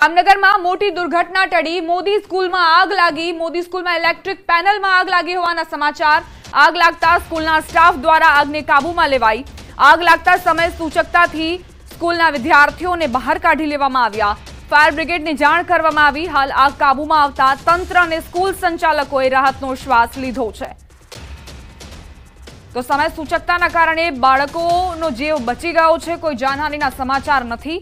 જામનગરમાં મોટી દુર્ઘટના ટળી મોદી સ્કૂલમાં આગ લાગી। મોદી સ્કૂલમાં ઇલેક્ટ્રિક પેનલમાં આગ લાગી હોવાના સમાચાર। આગ લાગતા સ્કૂલના સ્ટાફ દ્વારા આગને કાબૂમાં લેવાઈ। આગ લાગતા સમય સૂચકતાથી સ્કૂલના વિદ્યાર્થીઓને બહાર કાઢી લેવામાં આવ્યા। ફાયર બ્રિગેડને જાણ કરવામાં આવી। હાલ આગ કાબૂમાં આવતા તંત્ર અને સ્કૂલ સંચાલકોએ રાહતનો શ્વાસ લીધો છે। તો સમય સૂચકતાના કારણે બાળકોનો જીવ બચી ગયો છે। કોઈ જાનહાનિના સમાચાર નથી।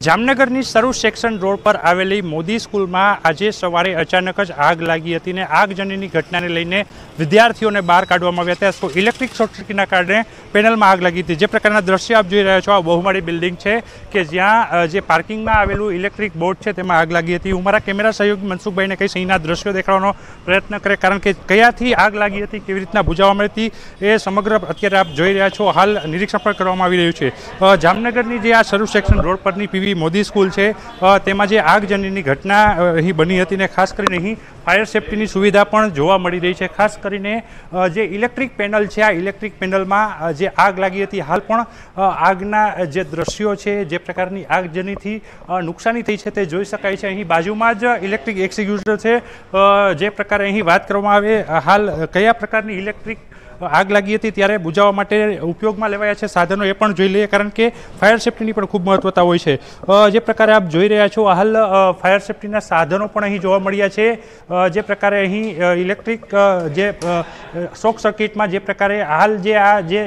જામનગરની સરૂ સેક્શન રોડ પર આવેલી મોદી સ્કૂલમાં આજે સવારે અચાનક જ આગ લાગી હતી ને આગજનીની ઘટનાને લઈને વિદ્યાર્થીઓને બહાર કાઢવામાં આવ્યા હતા। તો ઇલેક્ટ્રિક શોર્ટ સર્કિટના કારણે પેનલમાં આગ લાગી હતી। જે પ્રકારના દ્રશ્ય આપ જોઈ રહ્યા છો, આ બહુમાળી બિલ્ડિંગ છે કે જ્યાં જે પાર્કિંગમાં આવેલું ઇલેક્ટ્રિક બોર્ડ છે તેમાં આગ લાગી હતી। હું મારા કેમેરા સહયોગી મનસુખભાઈને કહીશ અહીંના દ્રશ્યો દેખાડવાનો પ્રયત્ન કરે, કારણ કે કયાથી આગ લાગી હતી, કેવી રીતના બુઝાવવામાં હતી એ સમગ્ર અત્યારે આપ જોઈ રહ્યા છો। હાલ નિરીક્ષણ પણ કરવામાં આવી રહ્યું છે। જામનગરની જે આ સરૂ સેક્શન રોડ પરની પીવી મોદી સ્કૂલ છે તેમાં જે આગજનીની ઘટના અહીં બની હતી ને ખાસ કરીને અહીં ફાયર સેફ્ટીની સુવિધા પણ જોવા મળી રહી છે। ખાસ કરીને જે ઇલેક્ટ્રિક પેનલ છે, આ ઇલેક્ટ્રિક પેનલમાં જે આગ લાગી હતી, હાલ પણ આગના જે દ્રશ્યો છે, જે પ્રકારની આગજનીથી નુકસાની થઈ છે તે જોઈ શકાય છે। અહીં બાજુમાં જ ઇલેક્ટ્રિક એક્ઝિક્યુટર છે। જે પ્રકારે અહીં વાત કરવામાં આવે, હાલ કયા પ્રકારની ઇલેક્ટ્રિક આગ લાગી હતી ત્યારે બુઝાવવા માટે ઉપયોગમાં લેવાયા છે સાધનો એ પણ જોઈ લઈએ, કારણ કે ફાયર સેફ્ટીની પણ ખૂબ મહત્વતા હોય છે। જે પ્રકારે આપ જોઈ રહ્યા છો, હાલ ફાયર સેફ્ટીના સાધનો પણ અહીં જોવા મળ્યા છે। જે પ્રકારે અહીં ઇલેક્ટ્રિક જે શોર્ટ સર્કિટમાં જે પ્રકારે હાલ જે આ જે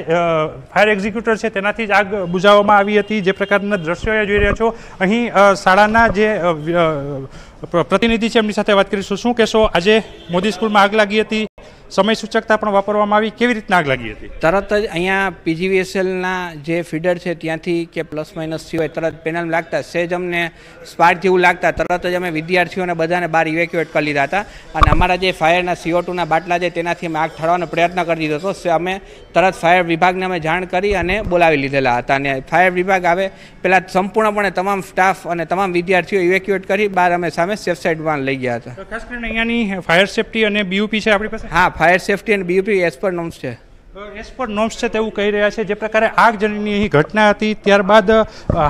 ફાયર એક્ઝિક્યુટર છે તેનાથી જ આગ બુઝાવવામાં આવી હતી। જે પ્રકારના દ્રશ્યો જોઈ રહ્યા છો, અહીં શાળાના જે પ્રતિનિધિ છે એમની સાથે વાત કરીશું। શું કહેશો, આજે મોદી સ્કૂલમાં આગ લાગી હતી, સમય સૂચકતા પણ વાપરવામાં આવી, કેવી રીતના આગ લાગી હતી? તરત જ અહીંયા પીજીવીએસએલના જે ફીડર છે ત્યાંથી કે પ્લસ માઇનસ સિવાય તરત પેનલ લાગતા સેજ અમને સ્પાર્ક જેવું લાગતા તરત જ અમે વિદ્યાર્થીઓને બધાને બહાર ઇવેક્યુએટ કરી લીધા હતા અને અમારા જે ફાયરના CO2ના બાટલા છે તેનાથી અમે આગ ઠરવાનો પ્રયત્ન કરી દીધો હતો। અમે તરત ફાયર વિભાગને અમે જાણ કરી અને બોલાવી લીધેલા હતા અને ફાયર વિભાગ આવે પહેલાં સંપૂર્ણપણે તમામ સ્ટાફ અને તમામ વિદ્યાર્થીઓ ઇવેક્યુએટ કરી બહાર અમે સામે સેફ સાઇડમાં લઈ ગયા હતા। ખાસ કરીને અહીંયાની ફાયર સેફ્ટી અને BOP છે આપણી પાસે? હા, ફાયર સેફ્ટી અને BOP એઝ પર નોર્મ્સ છે। એઝ પર નોર્મ્સ છે તેવું કહી રહ્યા છે। જે પ્રકારે આગજનીની અહીં ઘટના હતી ત્યારબાદ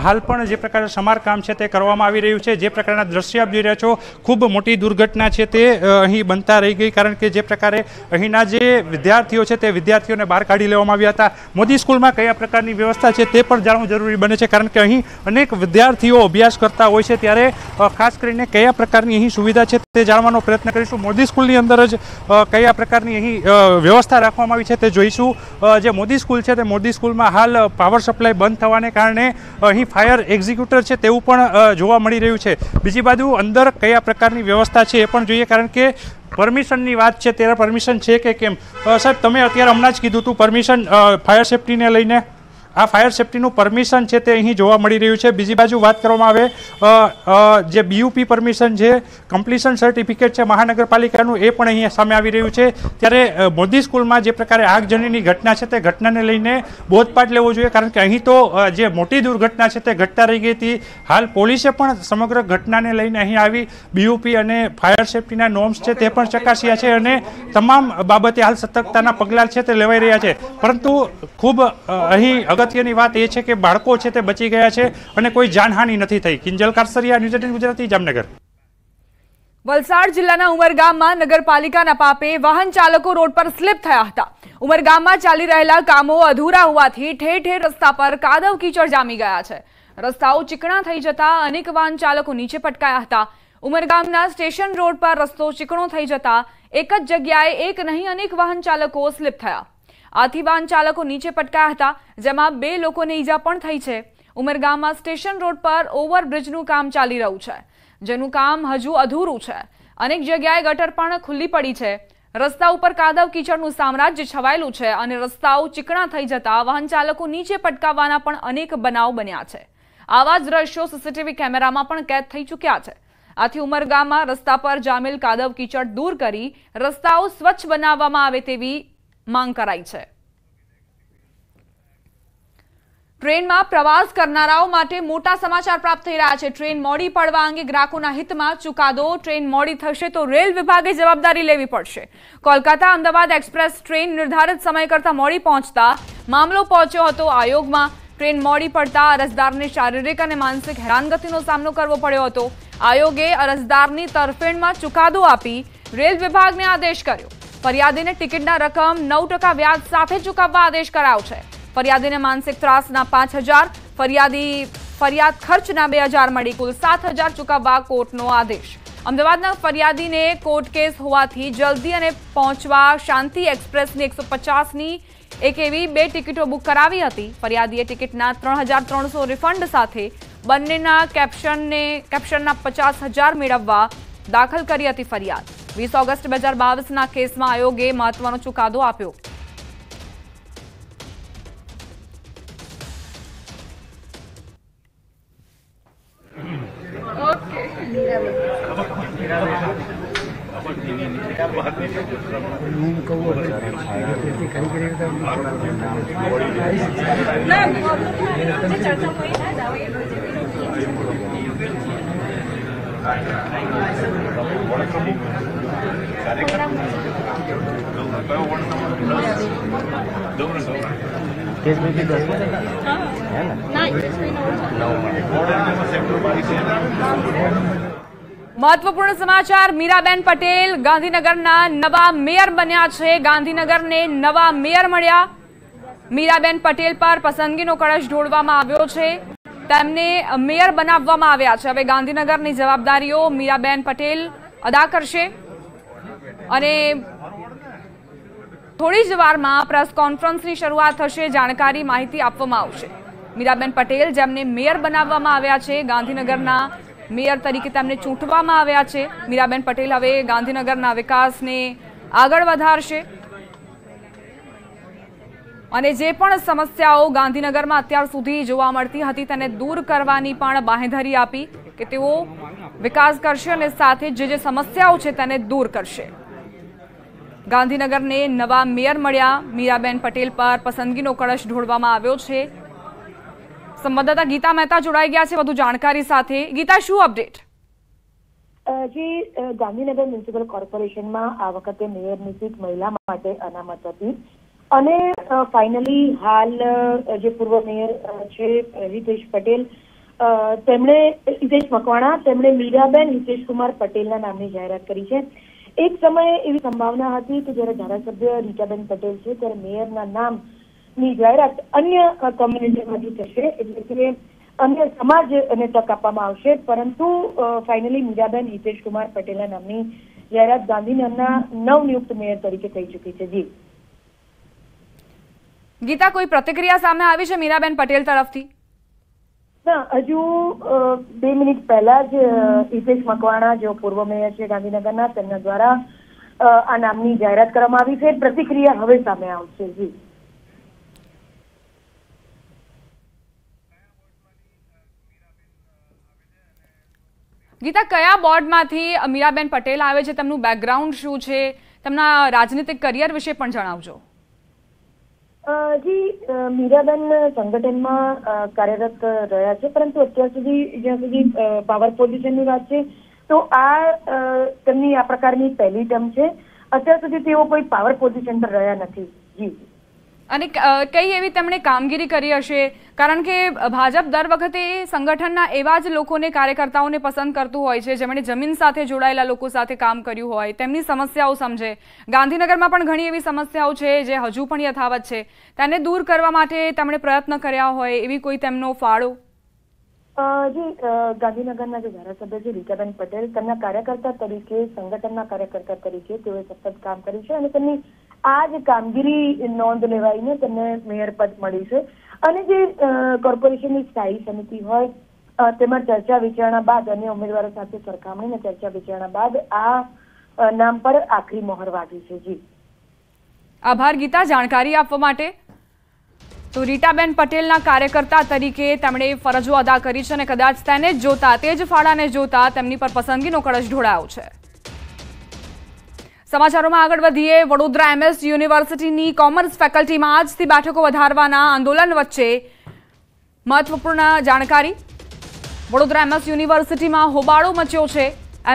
હાલ પણ જે પ્રકારે સમારકામ છે તે કરવામાં આવી રહ્યું છે। જે પ્રકારના દ્રશ્ય આપ જોઈ રહ્યા છો, ખૂબ મોટી દુર્ઘટના છે તે અહીં બનતા રહી ગઈ, કારણ કે જે પ્રકારે અહીંના જે વિદ્યાર્થીઓ છે તે વિદ્યાર્થીઓને બહાર કાઢી લેવામાં આવ્યા હતા। મોદી સ્કૂલમાં કયા પ્રકારની વ્યવસ્થા છે તે પણ જાણવું જરૂરી બને છે, કારણ કે અહીં અનેક વિદ્યાર્થીઓ અભ્યાસ કરતા હોય છે, ત્યારે ખાસ કરીને કયા પ્રકારની અહીં સુવિધા છે તે જાણવાનો પ્રયત્ન કરીશું। મોદી સ્કૂલની અંદર જ કયા પ્રકારની અહીં વ્યવસ્થા રાખવામાં આવી છે તે જોઈશું। જે મોદી સ્કૂલ છે તે મોદી સ્કૂલમાં હાલ પાવર સપ્લાય બંધ થવાને કારણે અહીં ફાયર એક્ઝિક્યુટર છે તેવું પણ જોવા મળી રહ્યું છે। બીજી બાજુ અંદર કયા પ્રકારની વ્યવસ્થા છે એ પણ જોઈએ, કારણ કે પરમિશનની વાત છે ત્યારે પરમિશન છે કે કેમ? સાહેબ, તમે અત્યારે હમણાં જ કીધું હતું પરમિશન ફાયર સેફ્ટીને લઈને, આ ફાયર સેફ્ટીનું પરમિશન છે તે અહીં જોવા મળી રહ્યું છે। બીજી બાજુ વાત કરવામાં આવે જે BOP પરમિશન છે, કમ્પ્લીશન સર્ટિફિકેટ છે મહાનગરપાલિકાનું, એ પણ અહીં સામે આવી રહ્યું છે। ત્યારે મોદી સ્કૂલમાં જે પ્રકારે આગજનીની ઘટના છે તે ઘટનાને લઈને બોધપાઠ લેવો જોઈએ, કારણ કે અહીં તો જે મોટી દુર્ઘટના છે તે ઘટતા રહી ગઈ હતી। હાલ પોલીસે પણ સમગ્ર ઘટનાને લઈને અહીં આવી BOP અને ફાયર સેફ્ટીના નોર્મ્સ છે તે પણ ચકાસ્યા છે અને તમામ બાબતે હાલ સતર્કતાના પગલાં છે તે લેવાઈ રહ્યા છે। પરંતુ ખૂબ અહીં અગત્યની વાત એ છે કે બાળકો છે તે બચી ગયા છે અને કોઈ જાનહાનિ નથી થઈ। કિંજલ કારસરિયા, ન્યૂઝ 18 ગુજરાતી, જામનગર। વલસાડ જિલ્લાના ઉમરગામમાં નગરપાલિકાના પાપે વાહન ચાલકો રોડ પર સ્લીપ થયા હતા। ઉમરગામમાં ચાલી રહેલા કામો અધૂરા હોવાથી ઠેર ઠેર રસ્તા પર કાદવ કીચડ જામી ગયા છે। રસ્તાઓ ચીકણા થઈ જતા અનેક વાહન ચાલકો નીચે પટકાયા હતા। ઉમરગામના સ્ટેશન રોડ પર રસ્તો ચીકણો થઈ જતા એક જ જગ્યાએ એક નહીં અનેક વાહન ચાલકો સ્લીપ થયા। આથી વાહન ચાલકો નીચે પટકાયા હતા, જેમાં 2 લોકોને ઈજા પણ થઈ છે। ઉમરગામમાં સ્ટેશન રોડ પર ઓવરબ્રિજનું કામ ચાલી રહ્યું છે, જેનું કામ હજુ અધૂરું છે। અનેક જગ્યાએ ગટર પણ ખુલ્લી પડી છે। રસ્તા ઉપર કાદવ કીચડનું સામ્રાજ્ય છવાયેલું છે અને રસ્તાઓ ચીકણા થઈ જતા વાહન ચાલકો નીચે પટકાવવાના પણ અનેક બનાવ બન્યા છે। આવા જ દ્રશ્યો CCTV કેમેરામાં પણ કેદ થઈ ચૂક્યા છે। આથી ઉમરગામમાં રસ્તા પર જામેલ કાદવ કીચડ દૂર કરી રસ્તાઓ સ્વચ્છ બનાવવામાં આવે તેવી માંગ કરાઈ છે। ટ્રેનમાં પ્રવાસ કરનારાઓ માટે મોટા સમાચાર પ્રાપ્ત થઈ રહ્યા છે। ટ્રેન મોડી પડવા અંગે ગ્રાહકોના હિતમાં ચુકાદો। ટ્રેન મોડી થશે તો રેલ વિભાગે જવાબદારી લેવી પડશે। કોલકાતા અમદાવાદ એક્સપ્રેસ ટ્રેન નિર્ધારિત સમય કરતા મોડી પહોંચતા મામલો પહોંચ્યો હતો આયોગમાં। ટ્રેન મોડી પડતા અરજદારને શારીરિક અને માનસિક હેરાનગતિનો સામનો કરવો પડ્યો હતો। આયોગે અરજદારની તરફેણમાં ચુકાદો આપી રેલ વિભાગને આદેશ કર્યો। ફરિયાદીને ટિકિટના રકમ 9% વ્યાજ સાથે ચૂકવવા આદેશ કરાયો છે। ફરિયાદીને માનસિક ત્રાસના 5,000, ફરિયાદ ખર્ચના 2,000 મળી કુલ 7,000 ચૂકવવા કોર્ટનો આદેશ। અમદાવાદના ફરિયાદીને કોર્ટ કેસ હોવાથી જલ્દી અને પહોંચવા શાંતિ એક્સપ્રેસની 150ની એક એવી 2 ટિકિટો બુક કરાવી હતી। ફરિયાદીએ ટિકિટના 3,300 રિફંડ સાથે બંનેના કેપ્શનના 50,000 મેળવવા દાખલ કરી હતી ફરિયાદ। 20 ઓગસ્ટ 2022ના કેસમાં આયોગે મહત્વનો ચુકાદો આપ્યો। મહત્વપૂર્ણ સમાચાર। મીરાબેન પટેલ ગાંધીનગરના નવા મેયર બન્યા છે। ગાંધીનગરને નવા મેયર મળ્યા। મીરાબેન પટેલ પર પસંદગીનો કળશ ઢોળવામાં આવ્યો છે। તેમને મેયર બનાવવામાં આવ્યા છે। હવે ગાંધીનગરની જવાબદારીઓ મીરાબેન પટેલ અદા કરશે અને થોડી જ વારમાં પ્રેસ કોન્ફરન્સની શરૂઆત થશે। જાણકારી માહિતી આપવામાં આવશે। મીરાબેન પટેલ જેમને મેયર બનાવવામાં આવ્યા છે, ગાંધીનગરના મેયર તરીકે તેમને ચૂંટવામાં આવ્યા છે। મીરાબેન પટેલ હવે ગાંધીનગરના વિકાસને આગળ વધારશે અને જે પણ સમસ્યાઓ ગાંધીનગરમાં અત્યાર સુધી જોવા મળતી હતી તેને દૂર કરવાની પણ બાંહેધરી આપી કે તેઓ વિકાસ કરશે અને સાથે જે સમસ્યાઓ છે તેને દૂર કરશે। ગાંધીનગરને નવા મેયર મળ્યા। મીરાબેન પટેલ પર પસંદગીનો કળશ ઢોળવામાં આવ્યો છે। સંવાદદાતા ગીતા મહેતા જોડાઈ ગયા છે વધુ જાણકારી સાથે। ગીતા, શું અપડેટ? જી, ગાંધીનગર મ્યુનિસિપલ કોર્પોરેશનમાં આ વખતે મેયરની સીટ મહિલા માટે અનામત હતી અને ફાઇનલી હાલ જે પૂર્વ મેયર છે હિતેશ પટેલ, હિતેશ મકવાણા, તેમણે મીરાબેન હિતેશકુમાર પટેલના નામની જાહેરાત કરી છે। એક સમયે એવી સંભાવના હતી કે જ્યારે ધારાસભ્ય રીટાબેન પટેલ છે ત્યારે મેયરના નામની જાહેરાત અન્ય કમ્યુનિટીમાંથી થશે, એટલે કે અન્ય સમાજને તક આપવામાં આવશે, પરંતુ ફાઇનલી મીરાબેન હિતેશકુમાર પટેલના નામની જાહેરાત ગાંધીનગરના નવનિયુક્ત મેયર તરીકે થઈ ચૂકી છે। જી ગીતા, કોઈ પ્રતિક્રિયા સામે આવી છે મીરાબેન પટેલ તરફથી? ના, હજુ 2 મિનિટ પહેલા જ હિતેશ મકવાણા જેઓ પૂર્વ મેયર છે ગાંધીનગરના, તેમના દ્વારા આ નામની જાહેરાત કરવામાં આવી છે। પ્રતિક્રિયા હવે સામે આવશે। જી ગીતા, કયા બોર્ડમાંથી મીરાબેન પટેલ આવે છે, તેમનું બેકગ્રાઉન્ડ શું છે, તેમના રાજનીતિક કરિયર વિશે પણ જણાવજો। જી, મીરાબેન સંગઠનમાં કાર્યરત રહ્યા છે, પરંતુ અત્યાર સુધી જ્યાં સુધી પાવર પોઝિશનની વાત છે તો આ તેમની આ પ્રકારની પહેલી ટર્મ છે। અત્યાર સુધી તેઓ કોઈ પાવર પોઝિશન પર રહ્યા નથી। જી, અને કઈ એવી તેમણે કામગીરી કરી હશે? કારણ કે ભાજપ દર વખતે સંગઠનના એવા જ લોકોને, કાર્યકર્તાઓને પસંદ કરતું હોય છે જેમણે જમીન સાથે જોડાયેલા લોકો સાથે કામ કર્યું હોય, તેમની સમસ્યાઓ સમજે। ગાંધીનગરમાં પણ ઘણી એવી સમસ્યાઓ છે જે હજુ પણ યથાવત છે, તેને દૂર કરવા માટે તેમણે પ્રયત્ન કર્યા હોય, એવી કોઈ તેમનો ફાળો? જી, ગાંધીનગરના જે ધારાસભ્ય છે રીટાબેન પટેલ, તેમના કાર્યકર્તા તરીકે, સંગઠનના કાર્યકર્તા તરીકે તેઓએ સતત કામ કર્યું છે અને તેમની આ જ કામગીરી નોંધ લેવાઈને તેમને મેયર પદ મળ્યું છે। અને જે કોર્પોરેશનની સ્થાયી સમિતિ હોય તેમાં ચર્ચા વિચારણા બાદ અન્ય ઉમેદવારો સાથે સરખામણીને ચર્ચા વિચારણા બાદ આ નામ પર આખરી મોહર વાગી છે। જી, આભાર ગીતા જાણકારી આપવા માટે। તો રીટાબેન પટેલના કાર્યકર્તા તરીકે તેમણે ફરજો અદા કરી છે અને કદાચ તેને જ જોતા, તે જ ફાળાને જોતા તેમની પર પસંદગીનો કળશ ઢોળાયો છે। સમાચારોમાં આગળ વધીએ। વડોદરા MS યુનિવર્સિટીની કોમર્સ ફેકલ્ટીમાં આજથી બેઠકો વધારવાના આંદોલન વચ્ચે મહત્વપૂર્ણ જાણકારી। વડોદરા MS યુનિવર્સિટીમાં હોબાળો મચ્યો છે।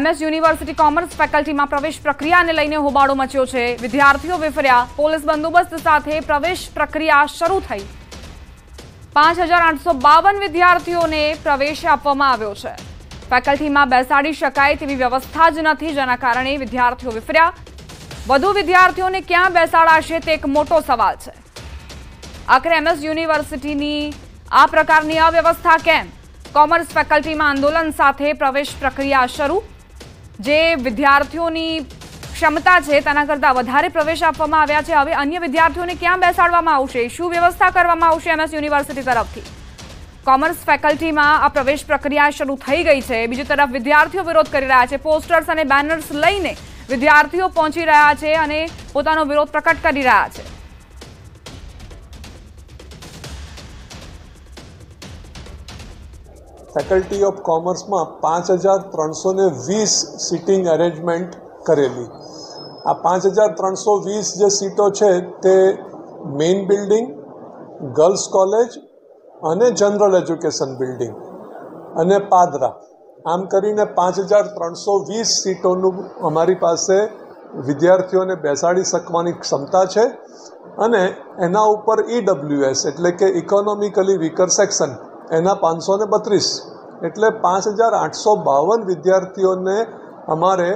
MS યુનિવર્સિટી કોમર્સ ફેકલ્ટીમાં પ્રવેશ પ્રક્રિયાને લઈને હોબાળો મચ્યો છે। વિદ્યાર્થીઓ વિફર્યા, પોલીસ બંદોબસ્ત સાથે પ્રવેશ પ્રક્રિયા શરૂ થઈ। 5,852 વિદ્યાર્થીઓને પ્રવેશ આપવામાં આવ્યો છે। ફેકલ્ટીમાં બેસાડી શકાય તેવી વ્યવસ્થા જ નથી, જેના કારણે વિદ્યાર્થીઓ વિફર્યા। વધુ વિદ્યાર્થીઓને ક્યાં બેસાડાશે તે એક મોટો સવાલ છે। આખરે MS યુનિવર્સિટીની આ પ્રકારની અવ્યવસ્થા કેમ? કોમર્સ ફેકલ્ટીમાં આંદોલન સાથે પ્રવેશ પ્રક્રિયા શરૂ। જે વિદ્યાર્થીઓની ક્ષમતા છે તેના કરતાં વધારે પ્રવેશ આપવામાં આવ્યા છે। હવે અન્ય વિદ્યાર્થીઓને ક્યાં બેસાડવામાં આવશે? શું વ્યવસ્થા કરવામાં આવશે MS યુનિવર્સિટી તરફથી? કોમર્સ ફેકલ્ટીમાં આ પ્રવેશ પ્રક્રિયા શરૂ થઈ ગઈ છે। બીજી તરફ વિદ્યાર્થીઓ વિરોધ કરી રહ્યા છે। પોસ્ટર્સ અને બેનર્સ લઈને વિદ્યાર્થીઓ પહોંચી રહ્યા છે અને પોતાનો વિરોધ પ્રકટ કરી રહ્યા છે। ફેકલ્ટી ઓફ કોમર્સમાં 5,320 સિટિંગ અરેન્જમેન્ટ કરેલી। આ 5,320 જે સીટો છે તે મેઇન બિલ્ડિંગ, ગર્લ્સ કોલેજ અને જનરલ એજ્યુકેશન બિલ્ડિંગ અને પાદરા, આમ કરીને 5,320 સીટોનું અમારી પાસે વિદ્યાર્થીઓને બેસાડી શકવાની ક્ષમતા છે। અને એના ઉપર EWS એટલે કે ઇકોનોમિકલી વીકર સેક્શન એના 532 એટલે 5,852 વિદ્યાર્થીઓને અમારે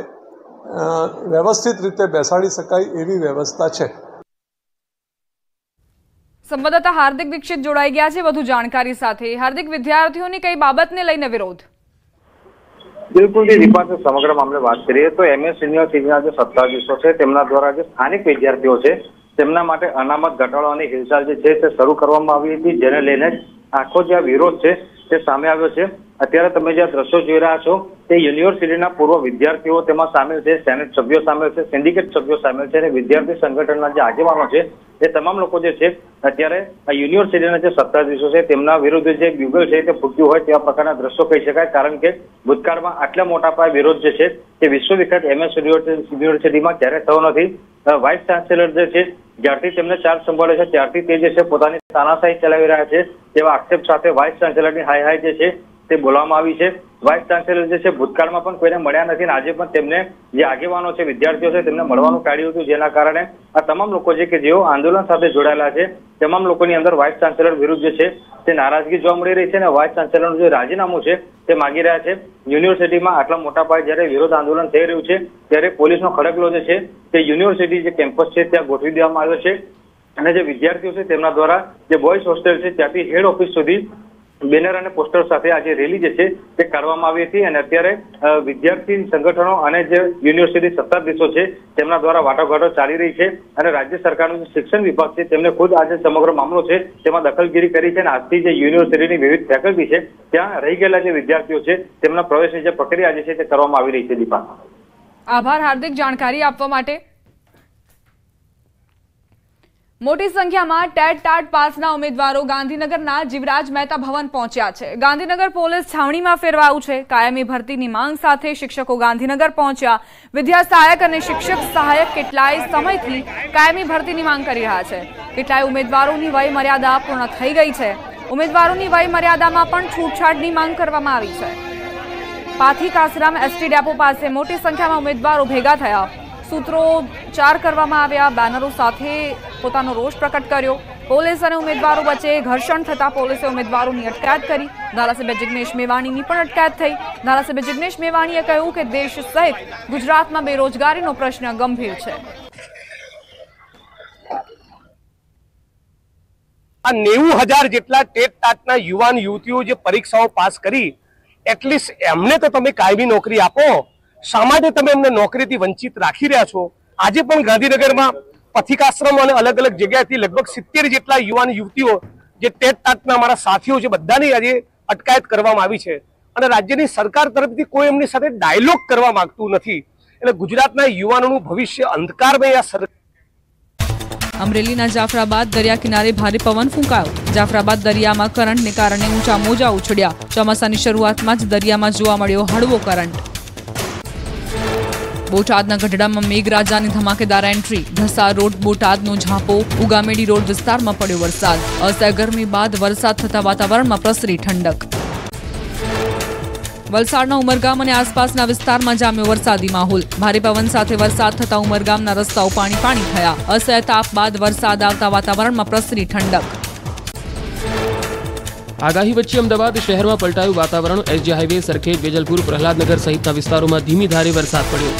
વ્યવસ્થિત રીતે બેસાડી શકાય એવી વ્યવસ્થા છે। સંવાદદાતા હાર્દિક દીક્ષિત જોડાઈ ગયા છે વધુ જાણકારી સાથે। હાર્દિક, વિદ્યાર્થીઓની કઈ બાબતને લઈને વિરોધ? બિલકુલ દીપા, સમગ્ર મામલે વાત કરીએ તો MS યુનિવર્સિટીના જે સત્તાધીશો છે તેમના દ્વારા જે સ્થાનિક વિદ્યાર્થીઓ છે તેમના માટે અનામત ઘટાડવાની હિલચાલ જે છે તે શરૂ કરવામાં આવી હતી, જેને લઈને આખો જે વિરોધ છે તે સામે આવ્યો છે। અત્યારે તમે જે દ્રશ્યો જોઈ રહ્યા છો તે યુનિવર્સિટીના પૂર્વ વિદ્યાર્થીઓ તેમાં સામેલ છે, સેનેટ સભ્યો સામેલ છે, સિન્ડિકેટ સભ્યો સામેલ છે અને વિદ્યાર્થી સંગઠનના જે આગેવાનો છે એ તમામ લોકો જે છે અત્યારે આ યુનિવર્સિટીના જે સત્તાધીશો છે તેમના વિરુદ્ધ જે બ્યુગલ છે તે ફૂટ્યું હોય તેવા પ્રકારના દ્રશ્યો કહી શકાય। કારણ કે ભૂતકાળમાં આટલા મોટા પાયે વિરોધ જે છે તે વિશ્વવિખ્યાત MS યુનિવર્સિટીમાં ક્યારેય થયો નથી। વાઇસ ચાન્સેલર જે છે જ્યારથી તેમને ચાર્જ સંભાળે છે ત્યારથી તે જે છે પોતાની તાનાશાહી ચલાવી રહ્યા છે તેવા આક્ષેપ સાથે વાઇસ ચાન્સેલરની હાય જે છે તે બોલવામાં આવી છે। વાઇસ ચાન્સેલર જે છે ભૂતકાળમાં પણ કોઈને મળ્યા નથી અને આજે પણ તેમને જે આગેવાનો છે, વિદ્યાર્થીઓ છે તેમને મળવાનું ટાળ્યું હતું, જેના કારણે આ તમામ લોકો છે કે જેઓ આંદોલન સાથે જોડાયેલા છે તમામ લોકોની અંદર વાઇસ ચાન્સેલર વિરુદ્ધ જે છે તે નારાજગી જોવા મળી રહી છે અને વાઇસ ચાન્સેલરનું જે રાજીનામું છે તે માગી રહ્યા છે। યુનિવર્સિટીમાં આટલા મોટા પાયે જ્યારે વિરોધ આંદોલન થઈ રહ્યું છે ત્યારે પોલીસનો ખડકલો જે છે તે યુનિવર્સિટી જે કેમ્પસ છે ત્યાં ગોઠવી દેવામાં આવ્યો છે અને જે વિદ્યાર્થીઓ છે તેમના દ્વારા જે બોયઝ હોસ્ટેલ છે ત્યાંથી હેડ ઓફિસ સુધી બેનર અને પોસ્ટર સાથે આજે રેલી જે છે તે કરવામાં આવી હતી અને અત્યારે વિદ્યાર્થી સંગઠનો અને જે યુનિવર્સિટી સત્તાધીશો છે તેમના દ્વારા વાટાઘાટો ચાલી રહી છે અને રાજ્ય સરકારનું જે શિક્ષણ વિભાગ છે તેમને ખુદ આજે સમગ્ર મામલો છે તેમાં દખલગીરી કરી છે અને આજથી જે યુનિવર્સિટીની વિવિધ ફેકલ્ટી છે ત્યાં રહી ગયેલા જે વિદ્યાર્થીઓ છે તેમના પ્રવેશની જે પ્રક્રિયા જે છે તે કરવામાં આવી રહી છે। દીપા, આભાર હાર્દિક જાણકારી આપવા માટે। મોટી સંખ્યામાં ટેટ ટાટ પાસના ઉમેદવારો ગાંધીનગરના જીવરાજ મહેતા ભવન પહોંચ્યા છે। ગાંધીનગર પોલીસ છાવણીમાં ફેરવાયું છે। કાયમી ભરતીની માંગ સાથે શિક્ષકો ગાંધીનગર પહોંચ્યા। વિદ્યા સહાયક અને શિક્ષક સહાયક કેટલાય સમયથી કાયમી ભરતીની માંગ કરી રહ્યા છે। કેટલાય ઉમેદવારોની વય મર્યાદા પૂર્ણ થઈ ગઈ છે। ઉમેદવારોની વય મર્યાદામાં પણ છૂટછાટની માંગ કરવામાં આવી છે। પાથી કાસરામ ST ડેપો પાસે મોટી સંખ્યામાં ઉમેદવારો ભેગા થયા। સૂત્રોચ્ચાર કરવામાં આવ્યા, બેનરો સાથે પોતાનો રોષ પ્રકટ કર્યો। પોલીસ અને ઉમેદવારો વચ્ચે ઘર્ષણ થતા પોલીસે ઉમેદવારોની અટકાયત કરી। ધારાસભ્ય જિગ્નેશ મેવાણીની પણ અટકાયત થઈ। ધારાસભ્ય જિગ્નેશ મેવાણીએ કહ્યું કે દેશ સહિત ગુજરાતમાં બેરોજગારીનો પ્રશ્ન ગંભીર છે। આ 90,000 જેટલા ટેટ ટાટના યુવાન યુવતીઓ જે પરીક્ષાઓ પાસ કરી, એટલીસ્ટ એમને તો તમે કાયમી નોકરી આપો। શા માટે તમે એમને નોકરીથી વંચિત રાખી રહ્યા છો? આજે પણ ગાંધીનગરમાં પથિકાશ્રમ અને અલગ અલગ જગ્યાએથી લગભગ 70 જેટલા યુવાન યુવતીઓ જે ટેટ ટાટના અમારા સાથીઓ છે બધાની આજે અટકાયત કરવામાં આવી છે અને રાજ્યની સરકાર તરફથી કોઈ એમની સાથે ડાયલોગ કરવા માંગતું નથી। એટલે ગુજરાતના યુવાનોનું ભવિષ્ય અંધકારમય આ સરકાર। અમરેલીના જાફરાબાદ દરિયા કિનારે ભારે પવન ફૂંકાયો। જાફરાબાદ દરિયામાં કરંટને કારણે ઊંચા મોજા ઉછળ્યા। ચોમાસાની શરૂઆતમાં જ દરિયામાં જોવા મળ્યો હળવો કરંટ। બોટાદના ગઢડામાં મેઘરાજાની ધમાકેદાર એન્ટ્રી। ઢસા રોડ બોટાદનો ઝાંપો। ઉગામેડી રોડ વિસ્તારમાં પડ્યો વરસાદ। અસહ્ય ગરમી બાદ વરસાદ થતા વાતાવરણમાં પ્રસરી ઠંડક। વલસાડના ઉમરગામ અને આસપાસના વિસ્તારમાં જામ્યો વરસાદી માહોલ। ભારે પવન સાથે વરસાદ થતા ઉમરગામના રસ્તાઓ પાણી પાણી થયા। અસહ્ય તાપ બાદ વરસાદ આવતા વાતાવરણમાં પ્રસરી ઠંડક। આગાહી વચ્ચે અમદાવાદ શહેરમાં પલટાયું વાતાવરણ. એસજી હાઈવે, સરખેજ, વેજલપુર, પ્રહલાદનગર સહિતના વિસ્તારોમાં ધીમી ધારે વરસાદ પડ્યો.